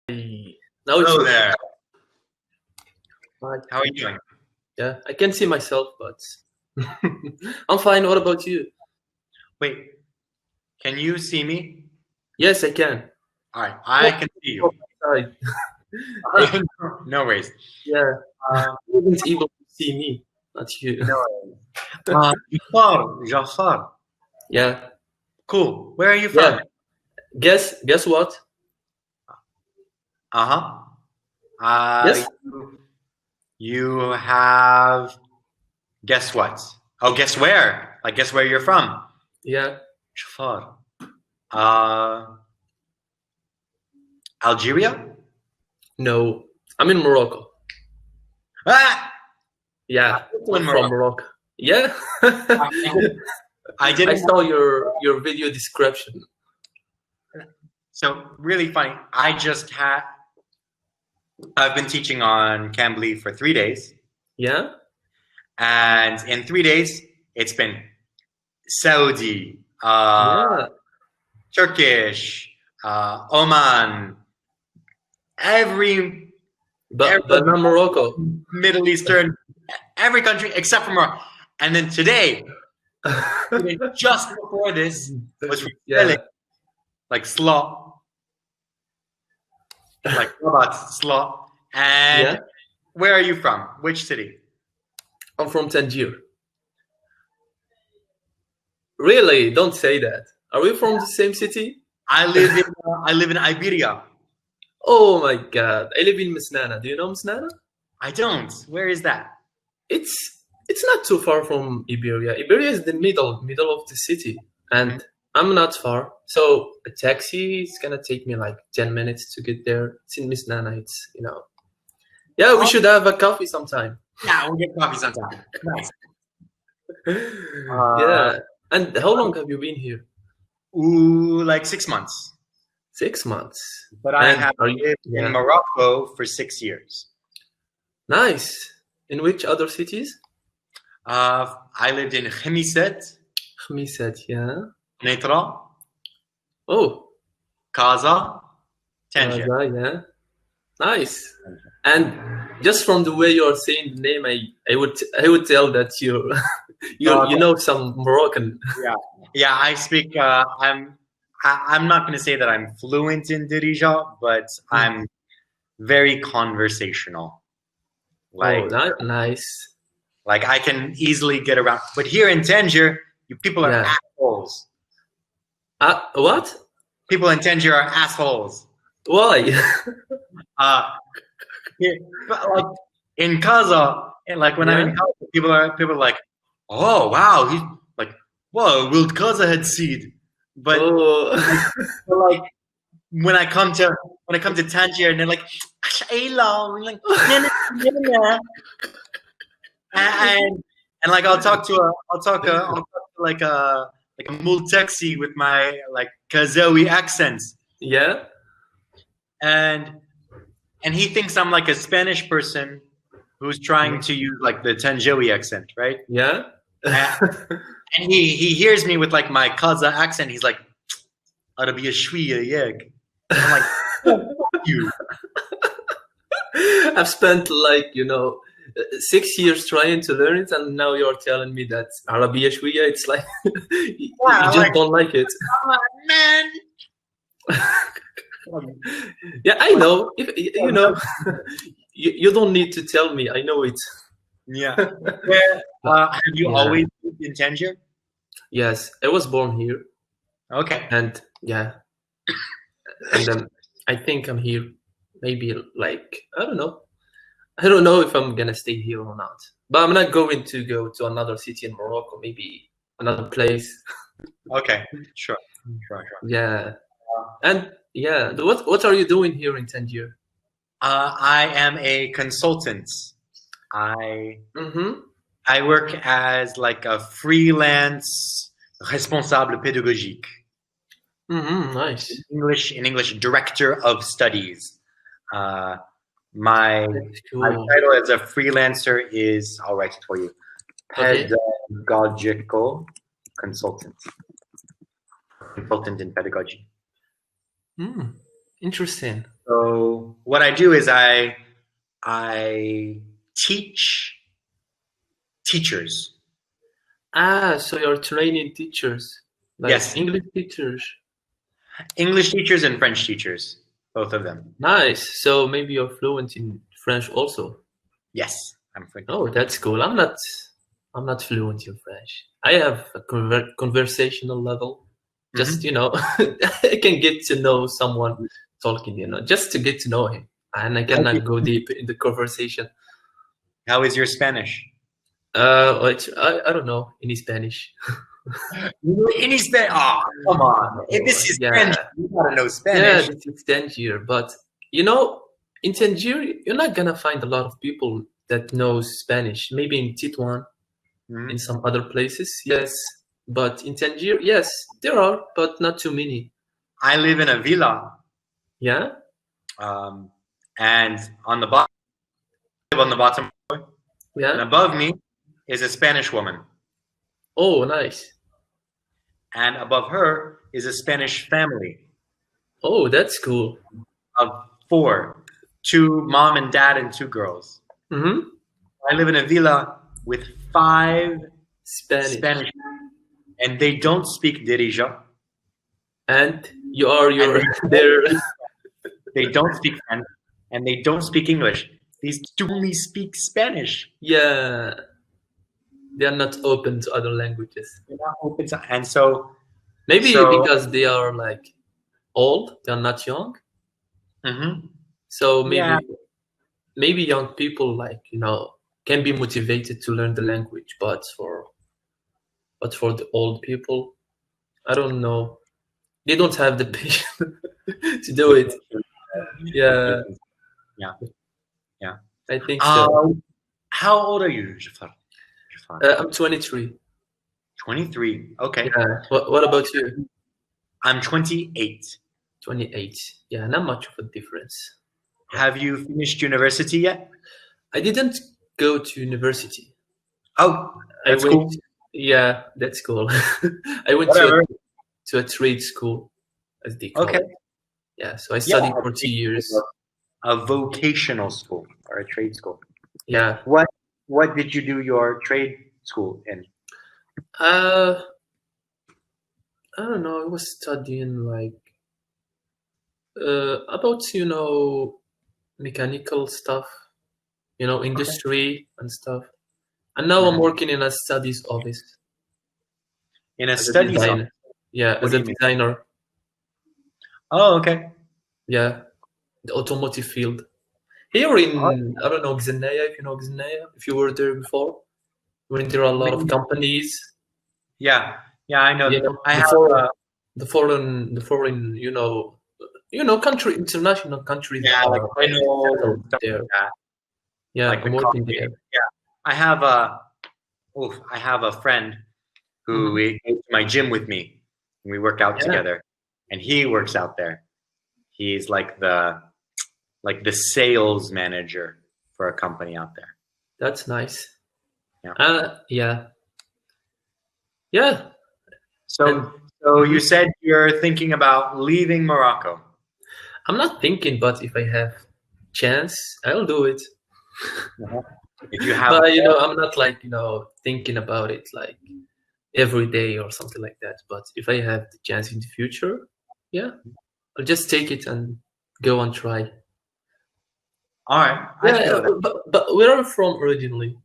Now it's Hello there. fine. How are you doing? Yeah, I can see myself, but I'm fine. What about you? Wait, can you see me? Yes, I can. All right, I can see you. Sorry. No worries. Yeah, Uh, you weren't able to see me, not you. no worries. Jafar. Yeah, Cool. Where are you yeah. from? Guess what? Uh-huh. Uh, Yes. you have, guess what? Oh, guess where? Like, guess where you're from? Yeah. Jafar. Uh, Algeria? No, I'm in Morocco. Ah! Yeah, In I'm from Morocco. Morocco. Yeah. I I didn't. saw your video description. So really funny. I've been teaching on Cambly for 3 days, Yeah. and in 3 days, it's been Saudi, Yeah. Turkish, Oman, every But not Morocco. Middle Eastern, every country except for Morocco. And then today, just before this, was from Yeah. like slot, like robots, slot. And Yeah. where are you from? Which city? I'm from Tangier. Really? Don't say that. Are we from the same city? I live in Iberia. Oh my God. I live in Misnana. Do you know Misnana? I don't. Where is that? It's not too far from Iberia. Iberia is the middle of the city, and I'm not far. So a taxi is gonna take me like 10 minutes to get there. It's in Misnana. It's Yeah, we should have a coffee sometime. Yeah, we'll get coffee sometime. Nice. Yeah. And how long have you been here? Ooh, like 6 months. 6 months. But I And have are you? lived Yeah. in Morocco for 6 years. Nice. In which other cities? I lived in Khemiset, Khmisat, yeah. Netra, Oh, Kaza, Tangier. Gaza, yeah. Nice. And just from the way you're saying the name, I would tell that you know some Moroccan. Yeah, I speak. I'm not going to say that I'm fluent in Dirija, but I'm very conversational. Like, Nice. like I can easily get around. But here in Tangier, you people are Yeah. assholes. What? People in Tangier are assholes. Why? Here, but like in Kaza, and like when I'm in Kaza, people are like, oh wow, he's like, whoa, will Kaza had seed. But, but like when I come to Tangier and they're like, Ayla, like, and like I'll talk to like a multexi with my like Kazawi accents. Yeah. And he thinks I'm like a Spanish person who's trying to use like the Tanjawi accent, right? Yeah. And he hears me with like my Kaza accent. He's like, Arabiya shwiya yeg. I'm like, fuck you. I've spent like 6 years trying to learn it, and now you're telling me that Arabiya shwiya. It's like you just don't like it. Oh, man. Yeah, I know. If you don't need to tell me. I know it. Yeah. Have you always lived in Tangier? Yes, I was born here. Okay. And yeah, and then I think I'm here. Maybe like I don't know. I don't know if I'm gonna stay here or not. But I'm not going to go to another city in Morocco. Maybe another place. Okay. Sure. Yeah. And yeah, what are you doing here in Tangier? I am a consultant. I work as like a freelance responsable pédagogique. Nice. In English, director of studies. My title as a freelancer is, I'll write it for you, pedagogical consultant. Consultant in pedagogy. Interesting. So what I do is I teach teachers. So you're training teachers, like Yes, English teachers. English teachers and French teachers, both of them. Nice. So maybe you're fluent in French also. Yes, I'm French. Oh, that's cool. I'm not fluent in French. I have a conversational level. Just, I can get to know someone talking, just to get to know him. And I cannot go deep in the conversation. How is your Spanish? I don't know any Spanish. Any Spanish? Oh, come on. If this is French, you gotta know Spanish. Yeah, this is Tangier. But, in Tangier, you're not gonna find a lot of people that knows Spanish. Maybe in Tituan, in some other places, yes. But in Tangier, yes, there are, but not too many. I live in a villa. Yeah? And on the bottom, Yeah? and above me is a Spanish woman. Oh, nice. And above her is a Spanish family. Oh, that's cool. Of 4, 2 mom and dad and 2 girls. Mm-hmm. I live in a villa with 5 Spanish. And they don't speak Dirija. And you're there. They don't speak French and they don't speak English. These two only speak Spanish. Yeah. They are not open to other languages. They're not open to, and so maybe because they are like old, they are not young. Mm-hmm. So maybe young people can be motivated to learn the language, but for the old people, I don't know. They don't have the patience to do it. Yeah. I think so. How old are you, Jafar? I'm 23. 23. Okay. Yeah. What about you? I'm 28. 28. Yeah, not much of a difference. Have you finished university yet? I didn't go to university. Oh, that's cool. Yeah, that's cool. I went to a trade school, as they call it. Yeah, so I studied for 2 years. A vocational school or a trade school. Yeah. What did you do your trade school in? I don't know. I was studying about mechanical stuff, industry and stuff. And now I'm working in a studies office. In a studies office? Yeah, as a designer. Oh, okay. Yeah, the automotive field. Here in, I don't know, Xanaya, if you know Xanaya, if you were there before, when there are a lot of companies. Yeah, I know. I have the foreign, country, international countries. Yeah, like Renault, there. Like yeah, I'm working there. Yeah, I have a friend who goes to my gym with me, and we work out together. And he works out there. He's like the sales manager for a company out there. That's nice. Yeah. Yeah. So you said you're thinking about leaving Morocco. I'm not thinking, but if I have chance, I'll do it. If you have, but I'm not thinking about it like every day or something like that. But if I have the chance in the future, I'll just take it and go and try. All right. But where are you from originally?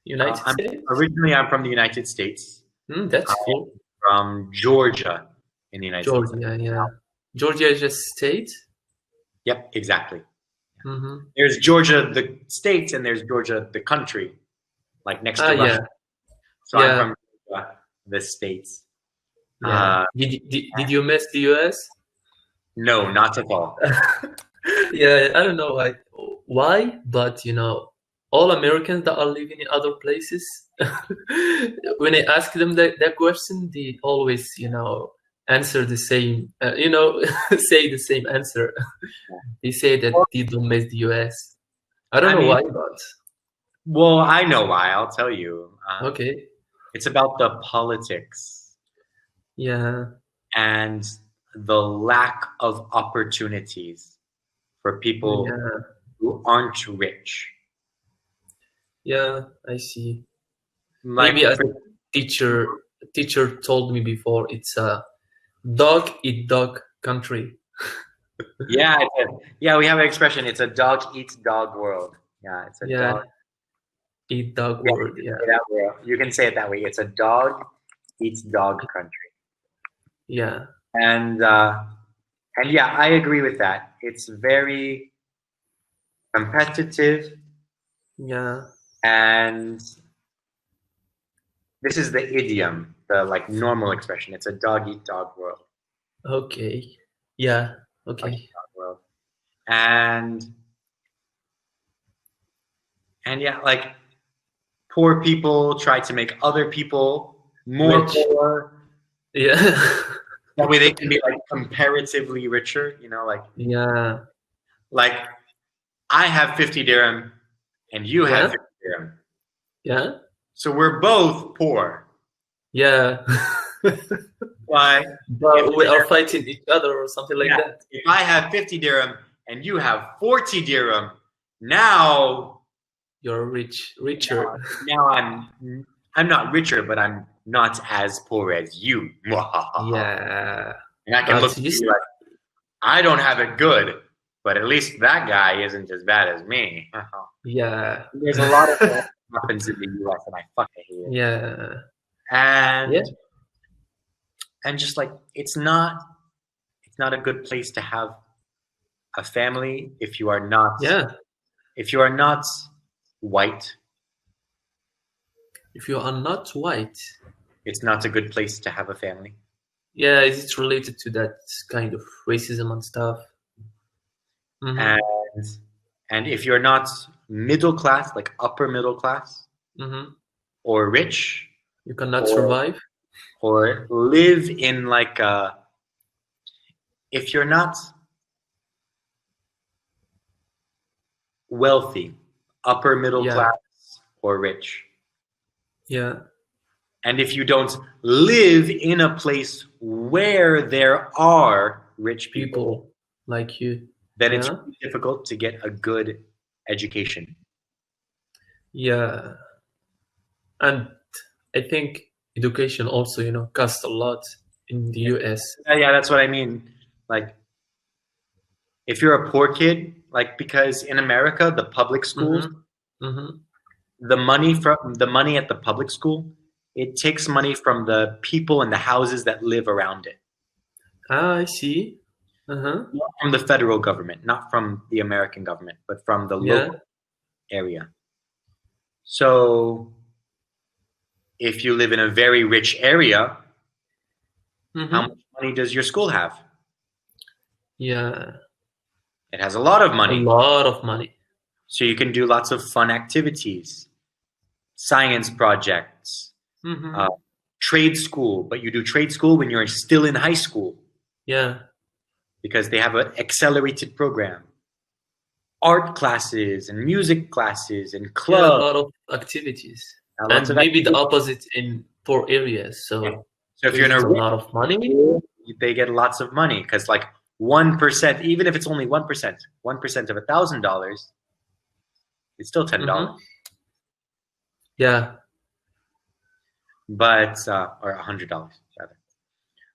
United States? Originally, I'm from the United States. That's cool. From Georgia in the United States. Yeah. Georgia is a state? Yep, exactly. Mm-hmm. There's Georgia, the states, and there's Georgia, the country, like next to Russia. Yeah. So I'm from Georgia, the states. Yeah. Did you miss the US? No, not at all. Yeah, I don't know why, but all Americans that are living in other places, when I ask them that question, they always, answer the same, say the same answer. They say that they don't miss the US. I don't know why, but. Well, I know why. I'll tell you. Okay. It's about the politics. Yeah. And the lack of opportunities for people who aren't rich. Yeah, I see. Like, Maybe as a teacher told me before, it's a dog eat dog country. yeah, yeah, we have an expression. It's a dog eats dog world. Yeah, it's a dog. Eat dog Yeah, world. Yeah. that way. You can say it that way. It's a dog eats dog country. Yeah. And yeah, I agree with that. It's very competitive, Yeah. and this is the idiom, the like normal expression. It's a dog eat dog world. Okay. Yeah. Okay. Dog eat dog world. And yeah, like poor people try to make other people more Rich. poor. Yeah. That way they can be like comparatively richer, you know, like Yeah. like I have 50 dirham and you have 50 dirham. Yeah. So we're both poor. Yeah. Why? But we are fighting each other or something like that. If I have 50 dirham and you have 40 dirham, now you're richer. Now I'm not richer, but I'm not as poor as you. Yeah. And I can look at you like, I don't have it good, but at least that guy isn't as bad as me. Yeah. There's a lot of that happens in the US and I fucking hate it. Yeah. And just like it's not a good place to have a family if you are not white. If you are not white, it's not a good place to have a family. Yeah, it's related to that kind of racism and stuff. Mm-hmm. And if you're not middle class, like upper middle class, or rich, you cannot survive. Or live in like if you're not wealthy, upper middle class or rich. Yeah. And if you don't live in a place where there are rich people like you, then it's really difficult to get a good education. Yeah. And I think education also, costs a lot in the US. Yeah, that's what I mean. Like, if you're a poor kid, like, because in America, the public schools, the money at the public school, it takes money from the people and the houses that live around it. Ah, I see. Not from the federal government, not from the American government, but from the local area. So if you live in a very rich area, how much money does your school have? Yeah. It has a lot of money. A lot of money. So you can do lots of fun activities, science projects, trade school. But you do trade school when you're still in high school. Yeah. Because they have an accelerated program. Art classes and music classes and clubs. Yeah, a lot of activities. And maybe the opposite in poor areas. So if you're in a lot of money, they get lots of money because like 1%, even if it's only 1%, 1% of $1,000, it's still $10. Yeah. But or $100 rather.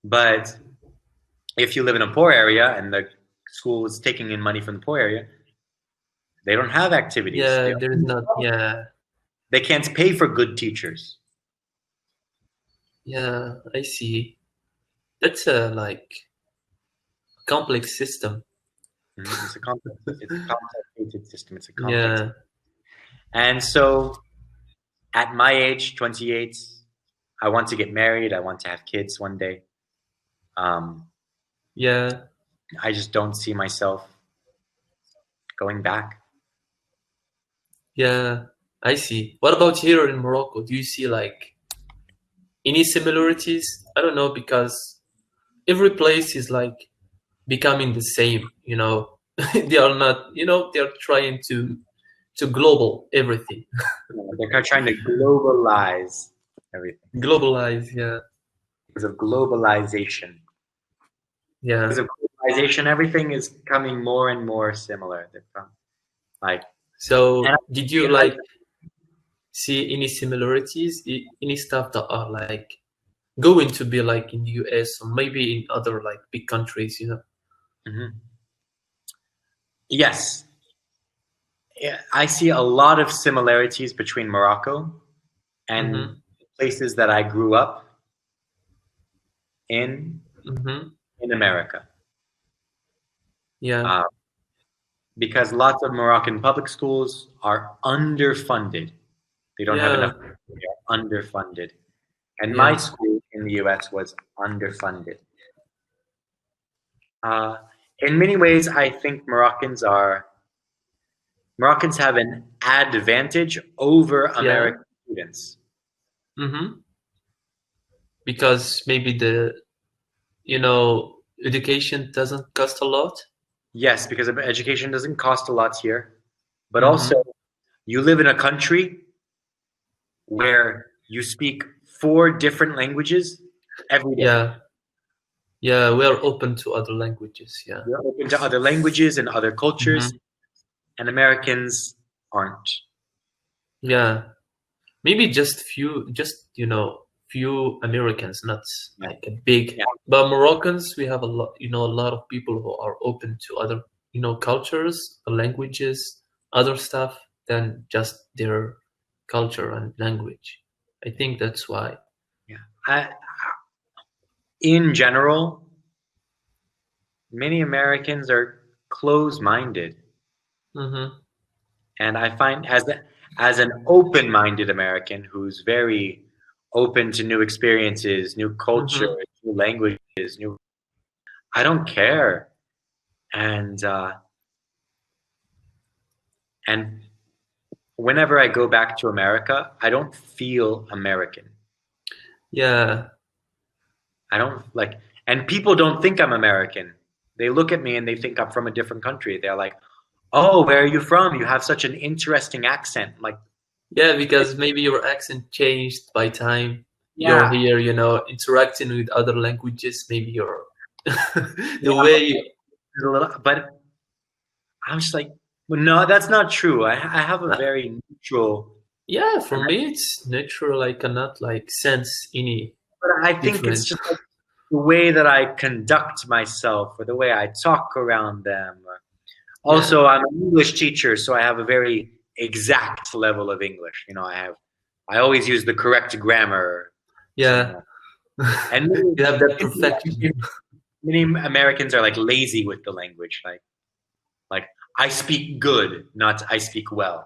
But if you live in a poor area and the school is taking in money from the poor area, they don't have activities. Yeah, there's not. Yeah. They can't pay for good teachers. Yeah, I see. That's a complex system. It's a complicated system. It's a complex system. And so at my age, 28, I want to get married. I want to have kids one day. Yeah. I just don't see myself going back. Yeah, I see. What about here in Morocco? Do you see any similarities? I don't know, because every place is becoming the same, They are not, they are trying to global everything. They're trying to globalize everything. Globalize, yeah. Because of globalization. Yeah. Because of Civilization, everything is coming more and more similar. Like, So and did you I, like see any similarities, any stuff that are like going to be like in the US or maybe in other like big countries, you know? Mhm. Yes, yeah, I see a lot of similarities between Morocco and Mm-hmm. places that I grew up in Mm-hmm. in America. Yeah. Uh, because lots of Moroccan public schools are underfunded. They don't have enough. Yeah. They are underfunded. And my Yeah. school in the US was underfunded. Uh, in many ways, I think Moroccans have an advantage over Yeah. American students. Mm-hmm. Because maybe you know, education doesn't cost a lot. Yes, because education doesn't cost a lot here, but also Mm-hmm. you live in a country where you speak four different languages every day. Yeah. Yeah, we are open to other languages. Yeah. You're open to other languages and other cultures, Mm-hmm. and Americans aren't. Yeah. Maybe just few, just you know, few Americans, not Yeah, like a big. yeah, But Moroccans, we have a lot, you know, a lot of people who are open to other, you know, cultures, languages, other stuff than just their culture and language. I think that's why. yeah. In general, many Americans are close-minded, Mm-hmm. and I find as an open-minded American who's very open to new experiences, new cultures, Mm-hmm. new languages, new. I don't care, and and whenever I go back to America, I don't feel American. Yeah. I don't like, and people don't think I'm American. They look at me and they think I'm from a different country. They're like, "Oh, where are you from? You have such an interesting accent." Like, Yeah, because maybe your accent changed by time you're yeah, here, you know, interacting with other languages, maybe your the yeah, way. a little, but I'm just like, well, no, that's not true. I have a uh, very neutral, yeah, for and me it's natural. I cannot like sense any but I think it's difference. just like the way that I conduct myself or the way I talk around them. Yeah, Also, I'm an English teacher, so I have a very exact level of English. I always use the correct grammar. yeah. And You have that perfection. many Americans are like lazy with the language. Like I speak good, not I speak well.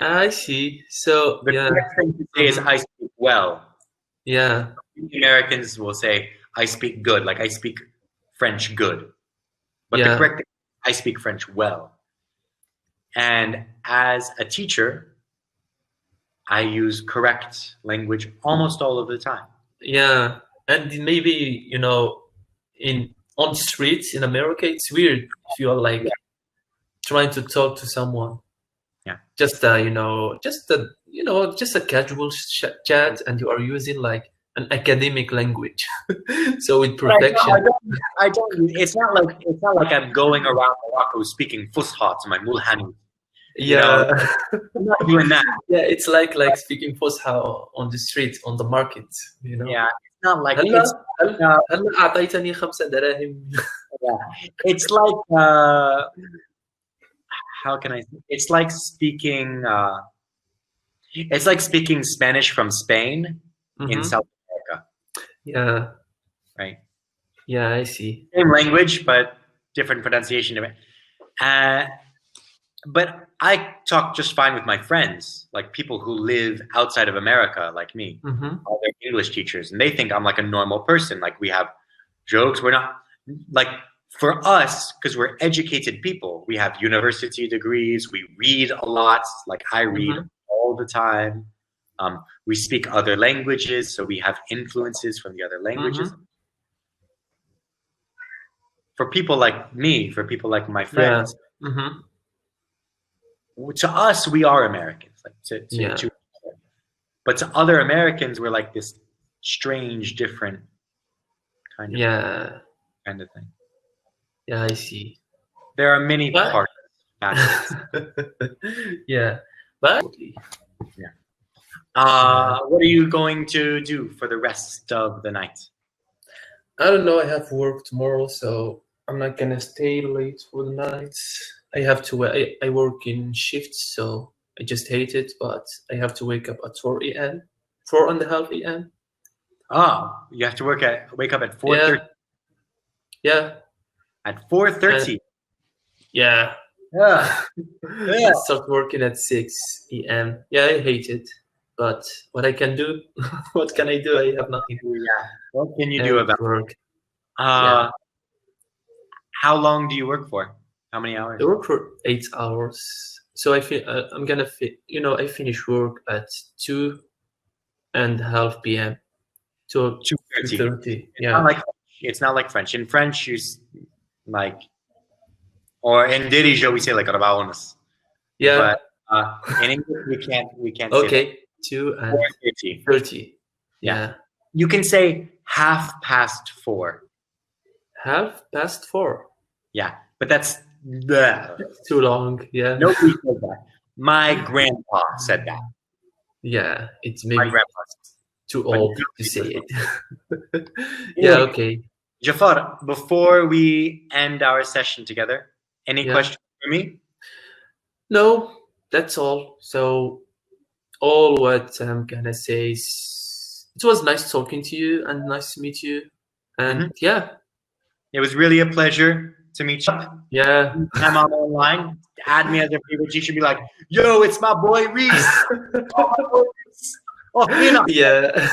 I see. So The yeah. correct thing to say is Hmm. I speak well. Yeah, Americans will say I speak good, like I speak French good. But the yeah, correct thing is I speak French well. And as a teacher, I use correct language almost all of the time. yeah. And maybe, you know, in on streets in America, it's weird if you are Yeah, like trying to talk to someone. yeah. Just just a casual chat, and you are using like an academic language. So with But perfection. I don't. It's not like I'm going around Morocco speaking Fusha to my mulhani. Yeah. I'm not doing that. Yeah, it's like speaking Fusha on the street, on the market, you know. Yeah, it's not like it's. هلا Uh, هلا أعطيتني 5 دراهم. yeah, it's like how can I? It's like speaking. It's like speaking Spanish from Spain in Mm-hmm. South America, Yeah, right? yeah, I see. Same language, but different pronunciation of it. Uh, but I talk just fine with my friends, like people who live outside of America, like me. Mm-hmm. All their English teachers, and they think I'm like a normal person. Like we have jokes. We're not like for us because we're educated people. We have university degrees. We read a lot. Like I read Mm-hmm. all the time. We speak other languages, so we have influences from the other languages. Mm-hmm. For people like me, for people like my Yeah. friends, Mm-hmm. to us, we are Americans. Like Yeah. but to other Americans, we're like this strange, different kind of Yeah. kind of thing. Yeah, I see. There are many But parts. yeah, but Yeah. yeah. What are you going to do for the rest of the night? I don't know. I have work tomorrow, so I'm not gonna stay late for the nights. I have to. I work in shifts, so I just hate it. But I have to wake up at 4 a.m. 4:30 a.m. Oh, you have to wake up at 4:30. Yeah, yeah, At and 4:30. yeah. Yeah. I start working at 6 p.m. Yeah, I hate it, but what I can do, what can I do? I have nothing. Yeah. What can you I do have about to work. it? Yeah, How long do you work for? How many I hours? work for 8 hours. So I'm gonna I finish work at 2:30 p.m. to 2:30. 2:30. It's not Yeah, like it's not like French. In French, like, or in Dirija we say like "rabaonas," yeah. but in English we can't say that. Okay, two Four and thirty. thirty. Yeah, Yeah, you can say 4:30. 4:30. Yeah, but that's bleh. That's too long. Yeah, Nobody said that. My grandpa said that. yeah. It's My maybe grandpa, too but old to nobody say said it. that. Yeah. Anyway, Okay. Jafar, before we end our session together, any Yeah. questions for me? No, that's all. So all what I'm gonna say is it was nice talking to you and nice to meet you. And Mhm. yeah, It was really a pleasure to meet you. yeah. I'm on online. Add me as a favorite. You should be like, yo, it's my boy Reese. Oh, my boy Reese. Oh, you know. Yeah.